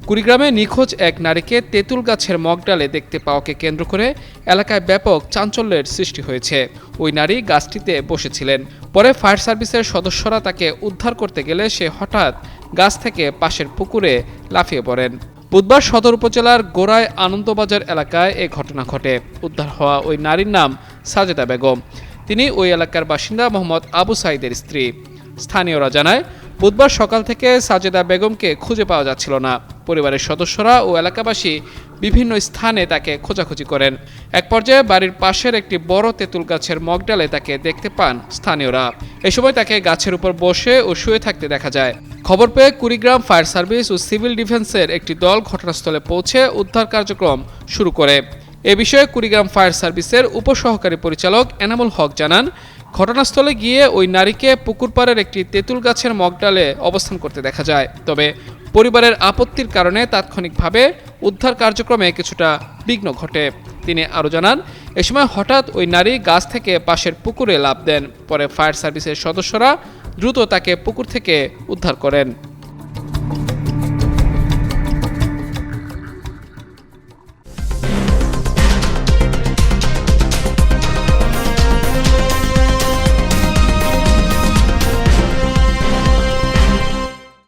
কুড়িগ্রামে নিখোঁজ এক নারীকে তেঁতুল গাছের মগডালে দেখতে পাওয়াকে কেন্দ্র করে এলাকায় ব্যাপক চাঞ্চল্যের সৃষ্টি হয়েছে। ওই নারী গাছটিতে বসেছিলেন। পরে ফায়ার সার্ভিসের সদস্যরা তাকে উদ্ধার করতে গেলে সে হঠাৎ গাছ থেকে পাশের পুকুরে লাফিয়ে পড়েন। বুধবার সদর উপজেলার গোড়ায় আনন্দবাজার এলাকায় এ ঘটনা ঘটে। উদ্ধার হওয়া ওই নারীর নাম সাজেদা বেগম। তিনি ওই এলাকার বাসিন্দা মোহাম্মদ আবু সাইদের স্ত্রী। স্থানীয়রা জানায়, বুধবার সকাল থেকে সাজেদা বেগমকে খুঁজে পাওয়া যাচ্ছিল না। পরিবারের সদস্যরা ও এলাকাবাসী বিভিন্ন স্থানে তাকে খোঁজাখুঁজি করেন। এক পর্যায়ে বাড়ির পাশের একটি বড় তেঁতুল গাছের মগডালে তাকে দেখতে পান স্থানীয়রা। এ সময় তাকে গাছের উপর বসে ও শুয়ে থাকতে দেখা যায়। খবর পেয়ে কুড়িগ্রাম ফায়ার সার্ভিস ও সিভিল ডিফেন্সের একটি দল ঘটনাস্থলে পৌঁছে উদ্ধার কার্যক্রম শুরু করে। এ বিষয়ে কুড়িগ্রাম ফায়ার সার্ভিসের উপসহকারী পরিচালক এনামুল হক জানান, ঘটনাস্থলে গিয়ে ওই নারীকে পুকুর পাড়ের একটি তেঁতুল গাছের মগডালে অবস্থান করতে দেখা যায়। তবে পরিবারের আপত্তির কারণে তাৎক্ষণিকভাবে উদ্ধার কার্যক্রমে কিছুটা বিঘ্ন ঘটে। তিনি আরও জানান, এ সময় হঠাৎ ওই নারী গাছ থেকে পাশের পুকুরে লাফ দেন। পরে ফায়ার সার্ভিসের সদস্যরা দ্রুত তাকে পুকুর থেকে উদ্ধার করেন।